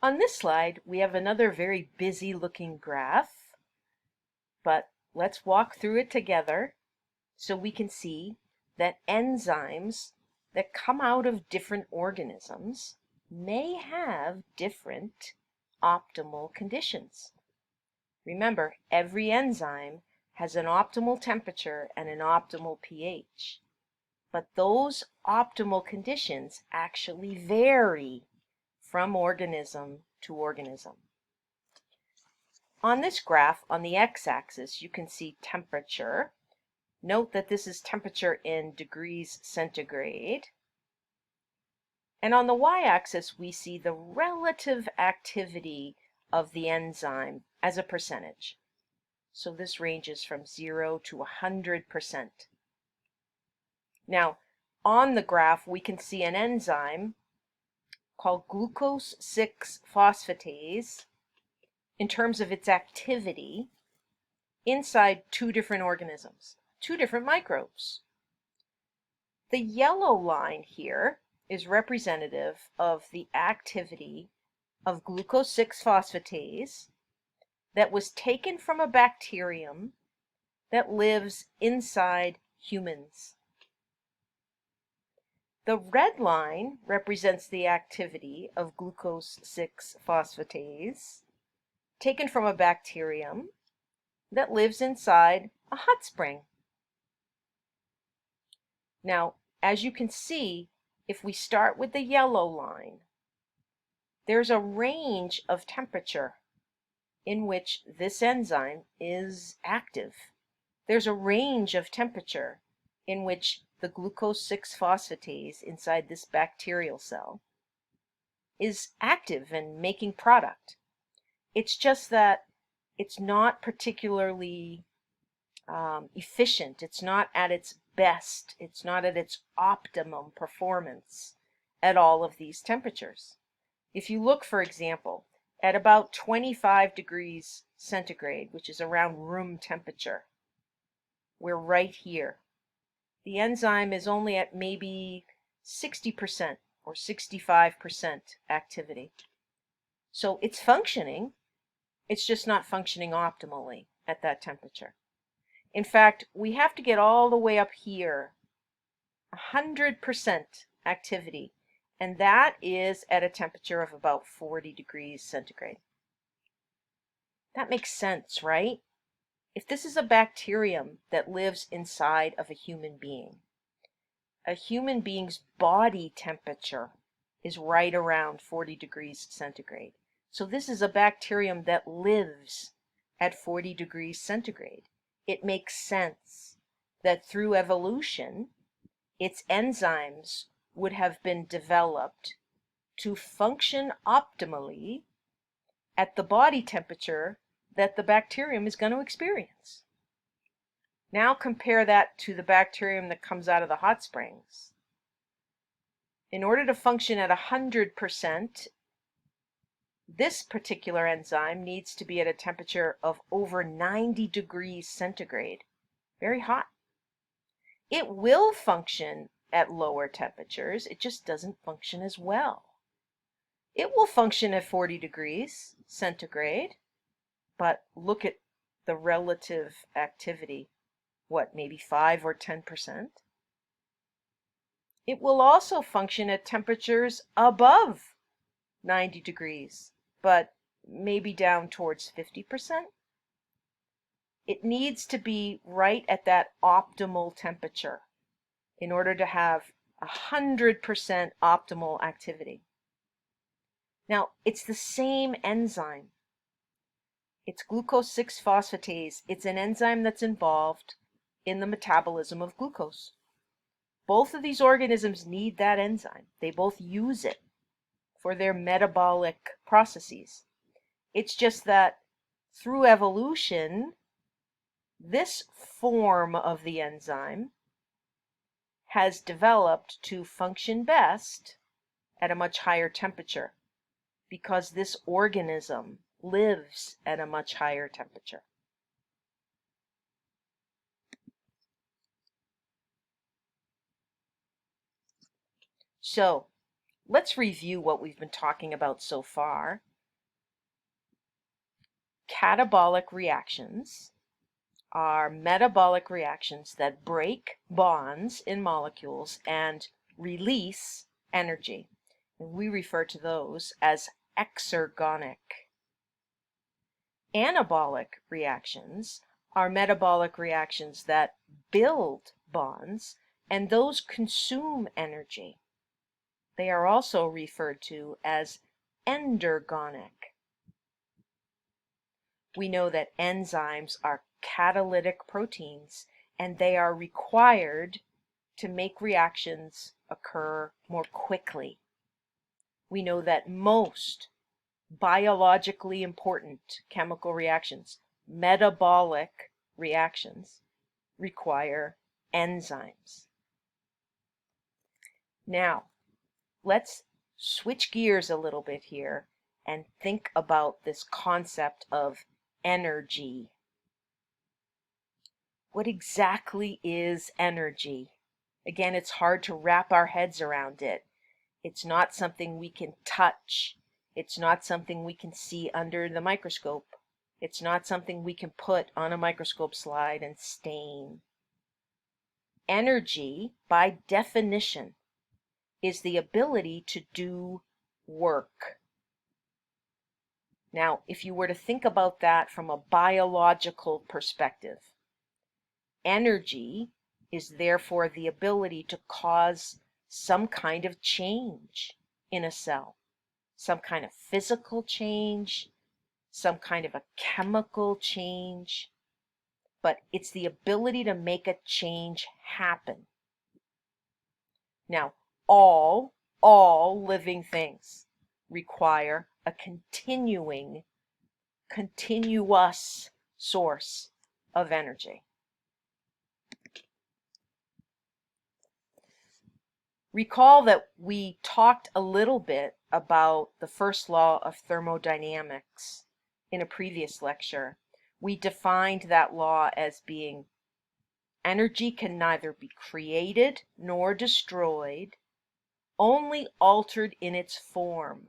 On this slide, we have another very busy looking graph, but let's walk through it together so we can see that enzymes that come out of different organisms may have different optimal conditions. Remember, every enzyme has an optimal temperature and an optimal pH, but those optimal conditions actually vary from organism to organism. On this graph, on the x-axis, you can see temperature. Note that this is temperature in degrees centigrade. And on the y-axis, we see the relative activity of the enzyme as a percentage. So this ranges from 0 to 100%. Now, on the graph, we can see an enzyme called glucose 6-phosphatase in terms of its activity inside two different organisms, two different microbes. The yellow line here is representative of the activity of glucose 6-phosphatase that was taken from a bacterium that lives inside humans. The red line represents the activity of glucose 6-phosphatase taken from a bacterium that lives inside a hot spring. Now, as you can see, if we start with the yellow line, there's a range of temperature in which this enzyme is active. There's a range of temperature in which the glucose 6-phosphatase inside this bacterial cell is active and making product. It's just that it's not particularly efficient. It's not at its best. It's not at its optimum performance at all of these temperatures. If you look, for example, at about 25 degrees centigrade, which is around room temperature, we're right here. The enzyme is only at maybe 60% or 65% activity. So it's functioning, it's just not functioning optimally at that temperature. In fact, we have to get all the way up here, 100% activity, and that is at a temperature of about 40 degrees centigrade. That makes sense, right? If this is a bacterium that lives inside of a human being's body temperature is right around 40 degrees centigrade. So this is a bacterium that lives at 40 degrees centigrade. It makes sense that through evolution, its enzymes would have been developed to function optimally at the body temperature that the bacterium is going to experience. Now compare that to the bacterium that comes out of the hot springs. In order to function at 100%, this particular enzyme needs to be at a temperature of over 90 degrees centigrade. Very hot. It will function at lower temperatures, it just doesn't function as well. It will function at 40 degrees centigrade, but look at the relative activity. What, maybe 5 or 10%? It will also function at temperatures above 90 degrees, but maybe down towards 50%. It needs to be right at that optimal temperature in order to have 100% optimal activity. Now, it's the same enzyme. It's glucose 6-phosphatase. It's an enzyme that's involved in the metabolism of glucose. Both of these organisms need that enzyme. They both use it for their metabolic processes. It's just that through evolution, this form of the enzyme has developed to function best at a much higher temperature because this organism lives at a much higher temperature. So let's review what we've been talking about so far. Catabolic reactions are metabolic reactions that break bonds in molecules and release energy. And we refer to those as exergonic. Anabolic reactions are metabolic reactions that build bonds, and those consume energy. They are also referred to as endergonic. We know that enzymes are catalytic proteins, and they are required to make reactions occur more quickly. We know that most biologically important chemical reactions, metabolic reactions, require enzymes. Now, let's switch gears a little bit here and think about this concept of energy. What exactly is energy? Again, it's hard to wrap our heads around it. It's not something we can touch. It's not something we can see under the microscope. It's not something we can put on a microscope slide and stain. Energy, by definition, is the ability to do work. Now, if you were to think about that from a biological perspective, energy is therefore the ability to cause some kind of change in a cell, some kind of physical change, some kind of a chemical change, but it's the ability to make a change happen. Now, all living things require a continuous source of energy. Recall that we talked a little bit about the first law of thermodynamics in a previous lecture. We defined that law as being energy can neither be created nor destroyed, only altered in its form.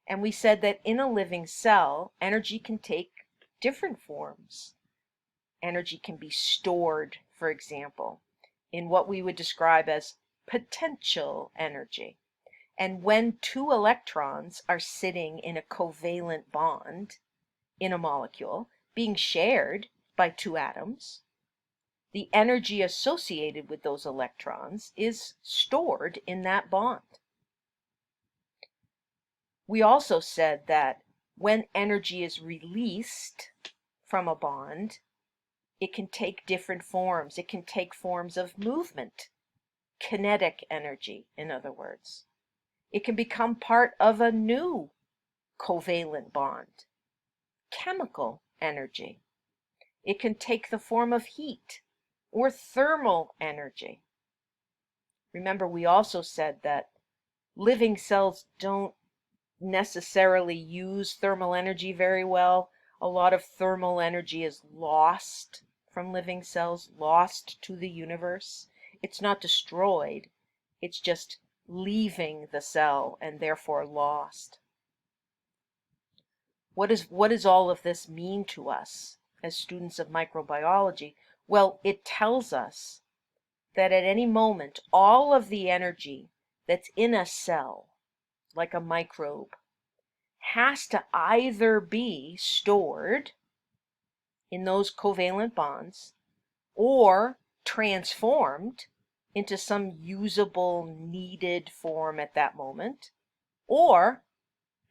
And we said that in a living cell, energy can take different forms. Energy can be stored, for example, in what we would describe as potential energy. And when two electrons are sitting in a covalent bond in a molecule, being shared by two atoms, the energy associated with those electrons is stored in that bond. We also said that when energy is released from a bond, it can take different forms. It can take forms of movement, kinetic energy, in other words. It can become part of a new covalent bond, chemical energy. It can take the form of heat or thermal energy. Remember, we also said that living cells don't necessarily use thermal energy very well. A lot of thermal energy is lost from living cells, lost to the universe. It's not destroyed, it's just leaving the cell and therefore lost. What does all of this mean to us as students of microbiology? Well, it tells us that at any moment, all of the energy that's in a cell, like a microbe, has to either be stored in those covalent bonds or transformed into some usable, needed form at that moment, or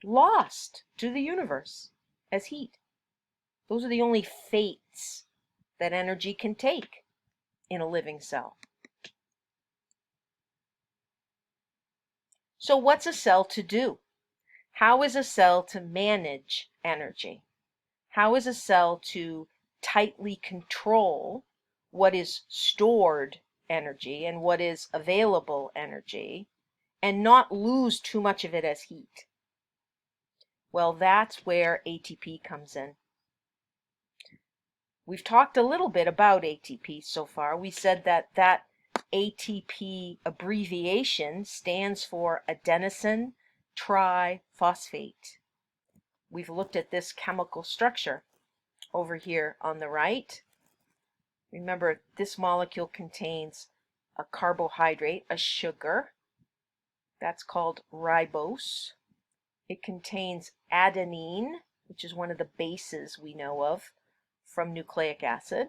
lost to the universe as heat. Those are the only fates that energy can take in a living cell. So what's a cell to do? How is a cell to manage energy? How is a cell to tightly control what is stored energy and what is available energy and not lose too much of it as heat? Well, that's where ATP comes in. We've talked a little bit about ATP so far. We said that ATP abbreviation stands for adenosine triphosphate. we've looked at this chemical structure over here on the right. Remember, this molecule contains a carbohydrate, a sugar. That's called ribose. It contains adenine, which is one of the bases we know of from nucleic acid.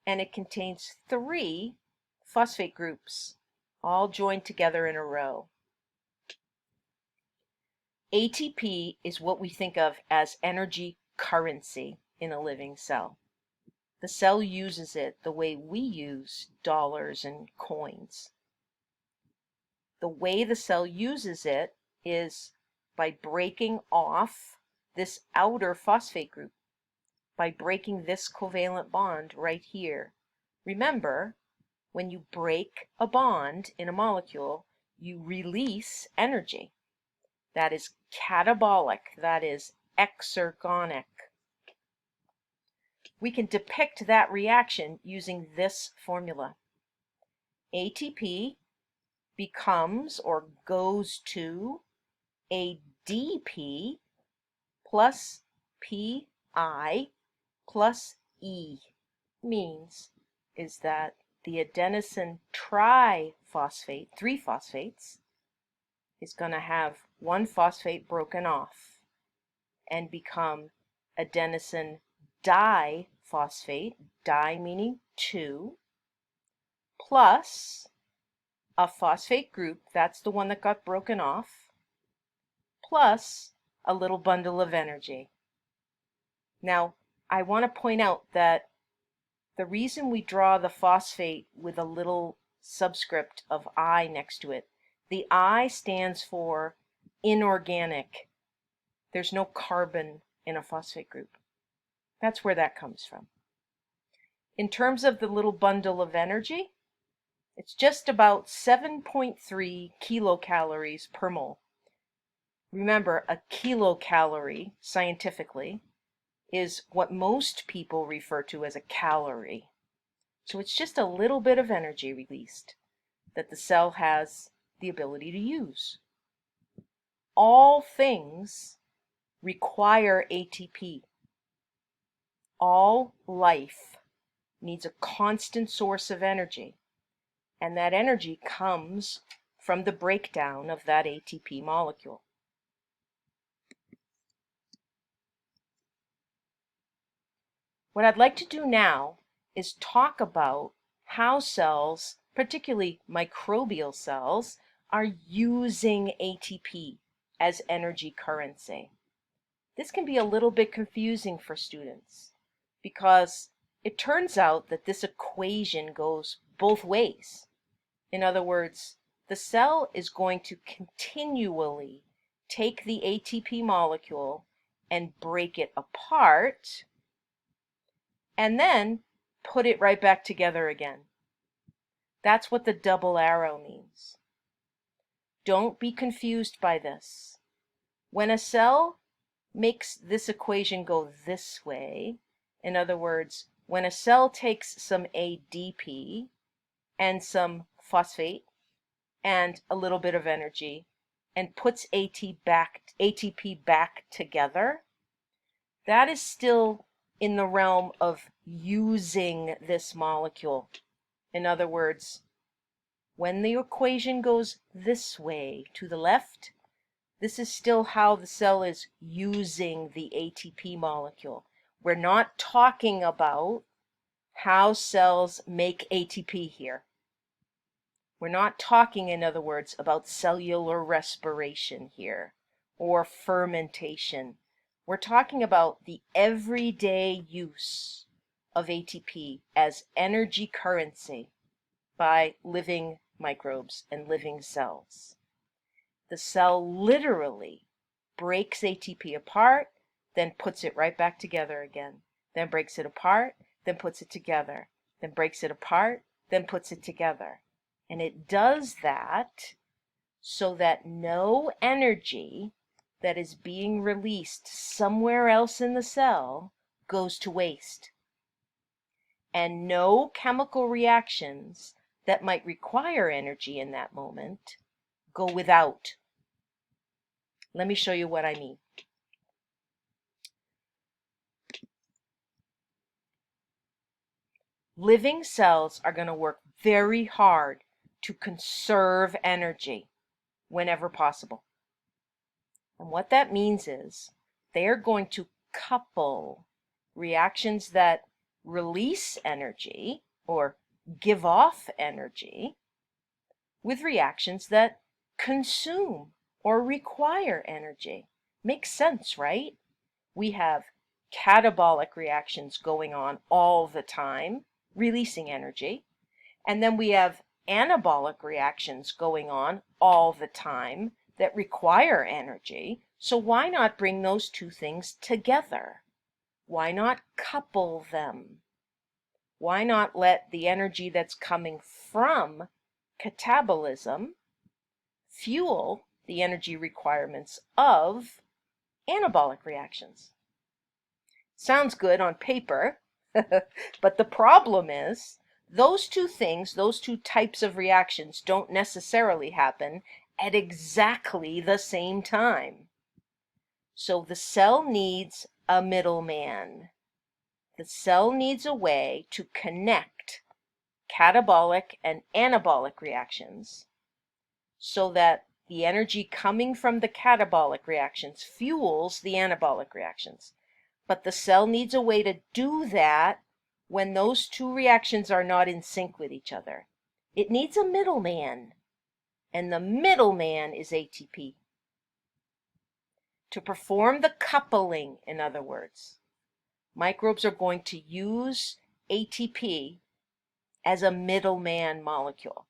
And it contains 3 phosphate groups, all joined together in a row. ATP is what we think of as energy currency in a living cell. The cell uses it the way we use dollars and coins. The way the cell uses it is by breaking off this outer phosphate group, by breaking this covalent bond right here. Remember, when you break a bond in a molecule, you release energy. That is catabolic, that is exergonic. We can depict that reaction using this formula. ATP becomes or goes to ADP plus PI plus E. Means is that the adenosine triphosphate, 3 phosphates, is going to have 1 phosphate broken off and become adenosine diphosphate, di meaning 2, plus a phosphate group, that's the one that got broken off, plus a little bundle of energy. Now, I want to point out that the reason we draw the phosphate with a little subscript of I next to it, the I stands for inorganic. There's no carbon in a phosphate group. That's where that comes from. In terms of the little bundle of energy, it's just about 7.3 kilocalories per mole. Remember, a kilocalorie, scientifically, is what most people refer to as a calorie. So it's just a little bit of energy released that the cell has the ability to use. All things require ATP. All life needs a constant source of energy, and that energy comes from the breakdown of that ATP molecule. What I'd like to do now is talk about how cells, particularly microbial cells, are using ATP as energy currency. This can be a little bit confusing for students because it turns out that this equation goes both ways. In other words, the cell is going to continually take the ATP molecule and break it apart and then put it right back together again. That's what the double arrow means. Don't be confused by this. When a cell makes this equation go this way, in other words, when a cell takes some ADP and some phosphate and a little bit of energy and puts ATP back together, that is still in the realm of using this molecule. In other words, when the equation goes this way to the left, this is still how the cell is using the ATP molecule. We're not talking about how cells make ATP here. We're not talking, in other words, about cellular respiration here or fermentation. We're talking about the everyday use of ATP as energy currency by living microbes and living cells. The cell literally breaks ATP apart, then puts it right back together again. Then breaks it apart, then puts it together. Then breaks it apart, then puts it together. And it does that so that no energy that is being released somewhere else in the cell goes to waste. And no chemical reactions that might require energy in that moment go without. Let me show you what I mean. living cells are going to work very hard to conserve energy whenever possible. And what that means is they are going to couple reactions that release energy or give off energy with reactions that consume or require energy. Makes sense, right? We have catabolic reactions going on all the time, releasing energy. And then we have anabolic reactions going on all the time that require energy. So why not bring those two things together? Why not couple them? Why not let the energy that's coming from catabolism fuel the energy requirements of anabolic reactions? Sounds good on paper, but the problem is those two things, those two types of reactions don't necessarily happen at exactly the same time. So the cell needs a middleman. The cell needs a way to connect catabolic and anabolic reactions so that the energy coming from the catabolic reactions fuels the anabolic reactions. But the cell needs a way to do that when those two reactions are not in sync with each other. It needs a middleman, and the middleman is ATP. To perform the coupling, in other words, microbes are going to use ATP as a middleman molecule.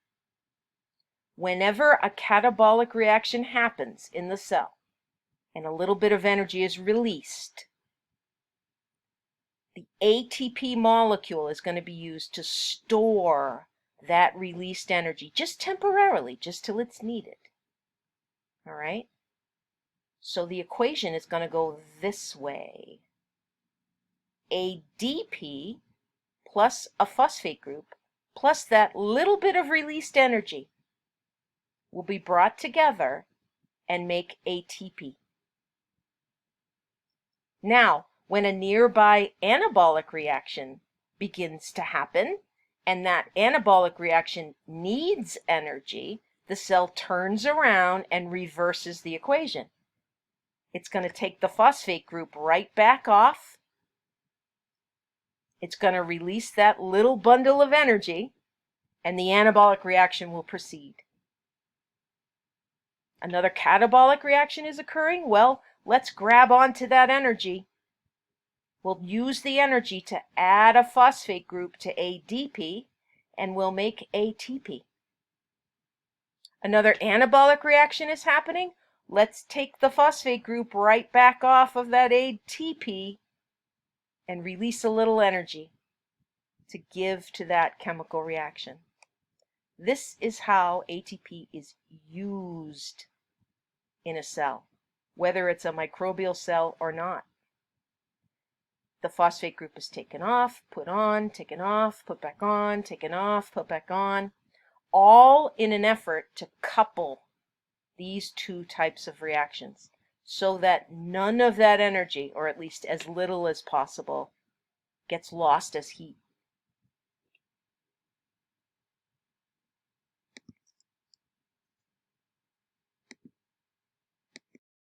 Whenever a catabolic reaction happens in the cell and a little bit of energy is released, the ATP molecule is going to be used to store that released energy, just temporarily, just till it's needed. All right? So the equation is going to go this way. ADP plus a phosphate group plus that little bit of released energy will be brought together and make ATP. Now, when a nearby anabolic reaction begins to happen, and that anabolic reaction needs energy, the cell turns around and reverses the equation. It's going to take the phosphate group right back off. It's going to release that little bundle of energy, and the anabolic reaction will proceed. Another catabolic reaction is occurring. Well, let's grab onto that energy. We'll use the energy to add a phosphate group to ADP, and we'll make ATP. Another anabolic reaction is happening. Let's take the phosphate group right back off of that ATP and release a little energy to give to that chemical reaction. This is how ATP is used in a cell, whether it's a microbial cell or not. The phosphate group is taken off, put on, taken off, put back on, taken off, put back on, all in an effort to couple these two types of reactions so that none of that energy, or at least as little as possible, gets lost as heat.